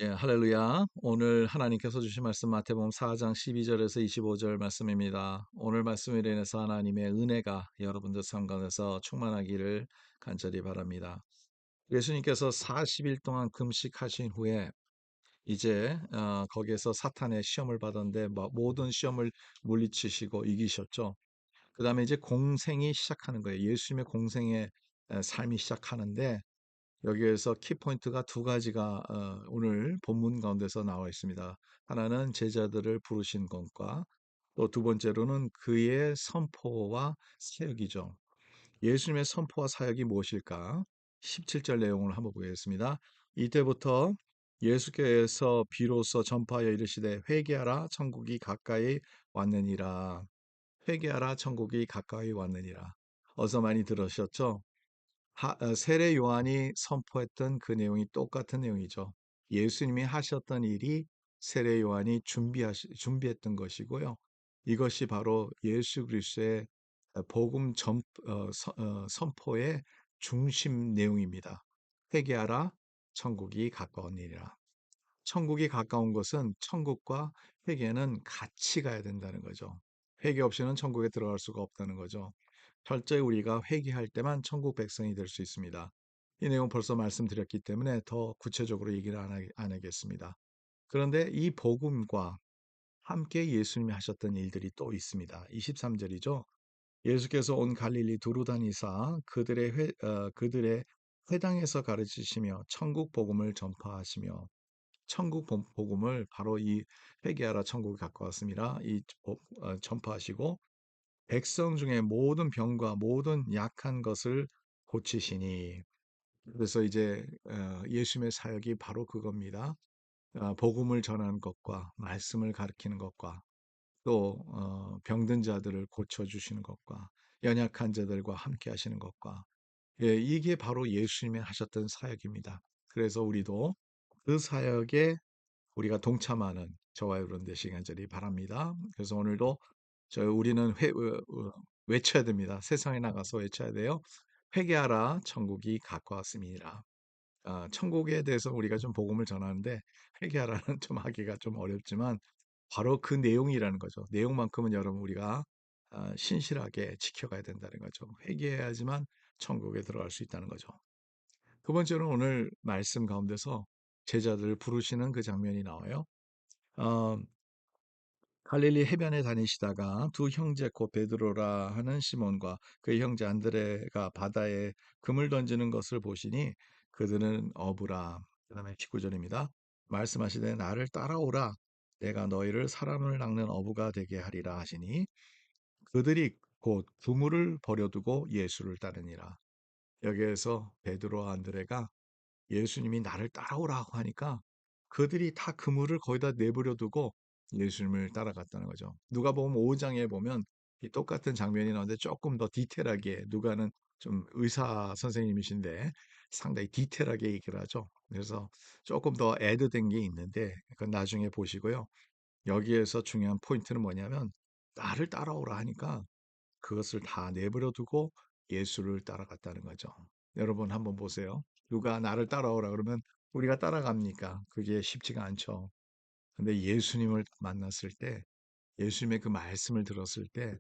예, 할렐루야. 오늘 하나님께서 주신 말씀 마태복음 4장 12절에서 25절 말씀입니다. 오늘 말씀으로 인해서 하나님의 은혜가 여러분들 삶 가운데서 충만하기를 간절히 바랍니다. 예수님께서 40일 동안 금식하신 후에 이제 거기에서 사탄의 시험을 받았는데 모든 시험을 물리치시고 이기셨죠. 그 다음에 이제 공생이 시작하는 거예요. 예수님의 공생의 삶이 시작하는데 여기에서 키포인트가 두 가지가 오늘 본문 가운데서 나와 있습니다. 하나는 제자들을 부르신 것과 또 두 번째로는 그의 선포와 사역이죠. 예수님의 선포와 사역이 무엇일까? 17절 내용을 한번 보겠습니다. 이때부터 예수께서 비로소 전파하여 이르시되 회개하라 천국이 가까이 왔느니라. 회개하라 천국이 가까이 왔느니라. 어서 많이 들으셨죠? 세례 요한이 선포했던 그 내용이 똑같은 내용이죠. 예수님이 하셨던 일이 세례 요한이 준비했던 것이고요. 이것이 바로 예수 그리스도의 복음 선포의 중심 내용입니다. 회개하라, 천국이 가까우니라. 천국이 가까운 것은 천국과 회개는 같이 가야 된다는 거죠. 회개 없이는 천국에 들어갈 수가 없다는 거죠. 철저히 우리가 회개할 때만 천국 백성이 될 수 있습니다. 이 내용 벌써 말씀드렸기 때문에 더 구체적으로 얘기를 안 하겠습니다. 그런데 이 복음과 함께 예수님이 하셨던 일들이 또 있습니다. 23절이죠. 예수께서 온 갈릴리 두루 다니사 그들의 회당에서 가르치시며 천국 복음을 전파하시며 천국 복음을 바로 이 회개하라 천국이 가까웠습니다. 전파하시고 백성 중에 모든 병과 모든 약한 것을 고치시니. 그래서 이제 예수님의 사역이 바로 그겁니다. 복음을 전하는 것과 말씀을 가르치는 것과 또 병든 자들을 고쳐 주시는 것과 연약한 자들과 함께 하시는 것과 예, 이게 바로 예수님이 하셨던 사역입니다. 그래서 우리도 그 사역에 우리가 동참하는 저와 여러분 되시기 간절히 바랍니다. 그래서 오늘도 우리는 외쳐야 됩니다. 세상에 나가서 외쳐야 돼요. 회개하라, 천국이 가까웠습니다. 천국에 대해서 우리가 좀 복음을 전하는데 회개하라는 좀 하기가 좀 어렵지만 바로 그 내용이라는 거죠. 내용만큼은 여러분 우리가 신실하게 지켜가야 된다는 거죠. 회개해야지만 천국에 들어갈 수 있다는 거죠. 두 번째는 오늘 말씀 가운데서 제자들을 부르시는 그 장면이 나와요. 어, 갈릴리 해변에 다니시다가 두 형제 곧 베드로라 하는 시몬과 그의 형제 안드레가 바다에 금을 던지는 것을 보시니 그들은 어부라. 그다음에 19절입니다. 말씀하시되 나를 따라오라. 내가 너희를 사람을 낚는 어부가 되게 하리라 하시니 그들이 곧 그물을 버려두고 예수를 따르니라. 여기에서 베드로와 안드레가 예수님이 나를 따라오라고 하니까 그들이 다 그물을 거기다 내버려 두고 예수님을 따라갔다는 거죠. 누가복음 5장에 보면 이 똑같은 장면이 나오는데 조금 더 디테일하게 누가는 좀 의사 선생님이신데 상당히 디테일하게 얘기를 하죠. 그래서 조금 더 애드된 게 있는데 그건 나중에 보시고요. 여기에서 중요한 포인트는 뭐냐면 나를 따라오라 하니까 그것을 다 내버려 두고 예수를 따라갔다는 거죠. 여러분 한번 보세요. 누가 나를 따라오라 그러면 우리가 따라갑니까? 그게 쉽지가 않죠. 근데 예수님을 만났을 때, 예수님의 그 말씀을 들었을 때,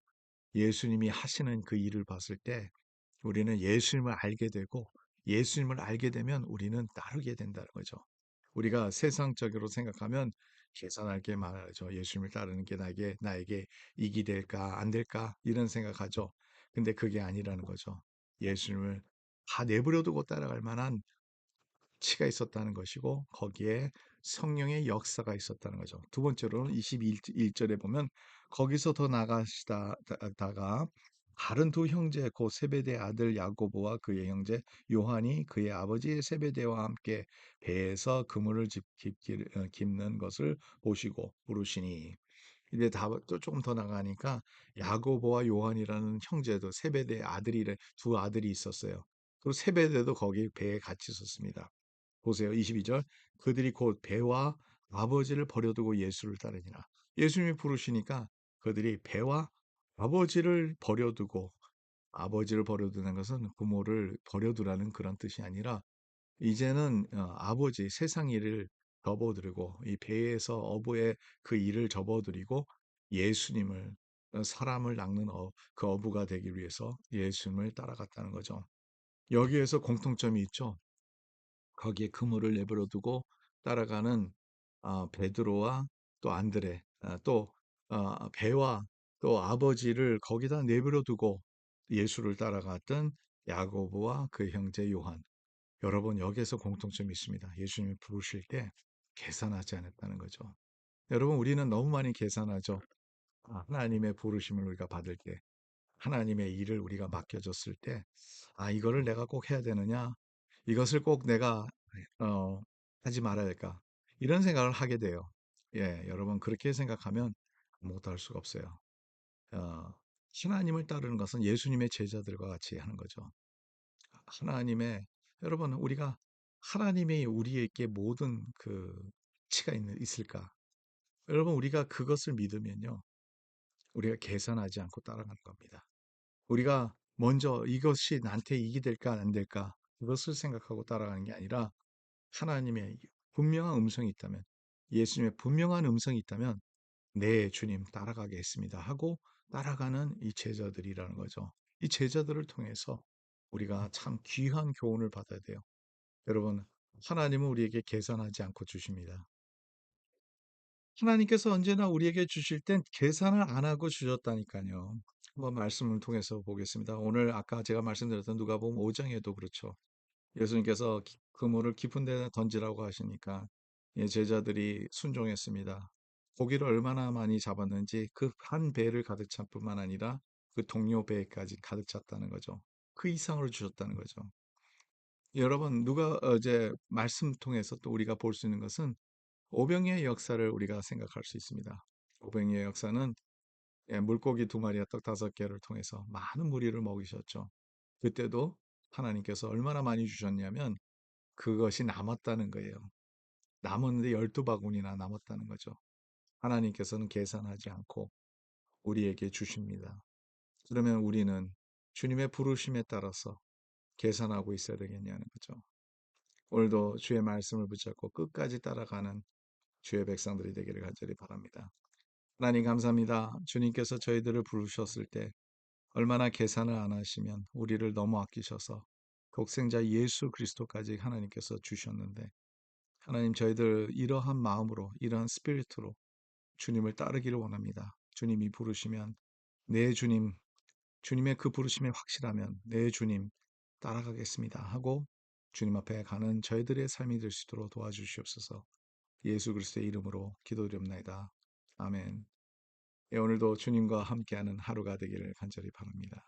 예수님이 하시는 그 일을 봤을 때, 우리는 예수님을 알게 되고, 예수님을 알게 되면 우리는 따르게 된다는 거죠. 우리가 세상적으로 생각하면 계산할 게 많아죠. 예수님을 따르는 게 나에게 이익이 될까, 안 될까, 이런 생각하죠. 근데 그게 아니라는 거죠. 예수님을 다 내버려두고 따라갈 만한 치가 있었다는 것이고 거기에 성령의 역사가 있었다는 거죠. 두 번째로는 21절에 보면 거기서 더 나가시다가 다른 두 형제 곧 세베대 아들 야고보와 그의 형제 요한이 그의 아버지 세베대와 함께 배에서 그물을 깁는 것을 보시고 부르시니 이제 또 조금 더 나가니까 야고보와 요한이라는 형제도 세베대의 두 아들이 있었어요. 그리고 세베대도 거기 배에 같이 있었습니다. 보세요. 22절. 그들이 곧 배와 아버지를 버려두고 예수를 따르니라. 예수님이 부르시니까 그들이 배와 아버지를 버려두는 것은 부모를 버려두라는 그런 뜻이 아니라 이제는 아버지 세상 일을 접어드리고 이 배에서 어부의 그 일을 접어드리고 예수님을 사람을 낚는 그 어부가 되기 위해서 예수님을 따라갔다는 거죠. 여기에서 공통점이 있죠. 거기에 그물을 내버려 두고 따라가는 베드로와 또 안드레, 또 배와 또 아버지를 거기다 내버려 두고 예수를 따라갔던 야고보와 그 형제 요한. 여러분, 여기에서 공통점이 있습니다. 예수님이 부르실 때 계산하지 않았다는 거죠. 여러분, 우리는 너무 많이 계산하죠. 하나님의 부르심을 우리가 받을 때, 하나님의 일을 우리가 맡겨줬을 때, 이거를 내가 꼭 해야 되느냐? 이것을 꼭 내가 어, 하지 말아야 될까? 이런 생각을 하게 돼요. 예, 여러분 그렇게 생각하면 아무것도 할 수가 없어요. 어, 하나님을 따르는 것은 예수님의 제자들과 같이 하는 거죠. 하나님의 여러분 우리가 하나님이 우리에게 모든 그 가치가 있을까? 여러분 우리가 그것을 믿으면요. 우리가 계산하지 않고 따라가는 겁니다. 우리가 먼저 이것이 나한테 이익이 될까 안 될까? 그것을 생각하고 따라가는 게 아니라 하나님의 분명한 음성이 있다면, 예수님의 분명한 음성이 있다면, 네, 주님 따라가겠습니다 하고 따라가는 이 제자들이라는 거죠. 이 제자들을 통해서 우리가 참 귀한 교훈을 받아야 돼요. 여러분, 하나님은 우리에게 계산하지 않고 주십니다. 하나님께서 언제나 우리에게 주실 땐 계산을 안 하고 주셨다니까요. 한번 말씀을 통해서 보겠습니다. 오늘 아까 제가 말씀드렸던 누가복음 5장에도 그렇죠. 예수님께서 그물을 깊은 데 던지라고 하시니까 제자들이 순종했습니다. 고기를 얼마나 많이 잡았는지 그 한 배를 가득 찬 뿐만 아니라 그 동료 배까지 가득 찼다는 거죠. 그 이상으로 주셨다는 거죠. 여러분, 누가 이제 말씀 통해서 또 우리가 볼 수 있는 것은 오병이의 역사를 우리가 생각할 수 있습니다. 오병이의 역사는 물고기 두 마리와 떡 다섯 개를 통해서 많은 무리를 먹이셨죠. 그때도 하나님께서 얼마나 많이 주셨냐면 그것이 남았다는 거예요. 남았는데 12바구니나 남았다는 거죠. 하나님께서는 계산하지 않고 우리에게 주십니다. 그러면 우리는 주님의 부르심에 따라서 계산하고 있어야 되겠냐는 거죠. 오늘도 주의 말씀을 붙잡고 끝까지 따라가는 주의 백성들이 되기를 간절히 바랍니다. 하나님 감사합니다. 주님께서 저희들을 부르셨을 때 얼마나 계산을 안 하시면 우리를 너무 아끼셔서 독생자 예수 그리스도까지 하나님께서 주셨는데 하나님 저희들 이러한 마음으로 이러한 스피릿으로 주님을 따르기를 원합니다. 주님이 부르시면 내 주님, 주님의 그 부르심이 확실하면 내 주님 따라가겠습니다 하고 주님 앞에 가는 저희들의 삶이 될 수 있도록 도와주시옵소서. 예수 그리스도의 이름으로 기도드립니다. 아멘. 예, 오늘도 주님과 함께하는 하루가 되기를 간절히 바랍니다.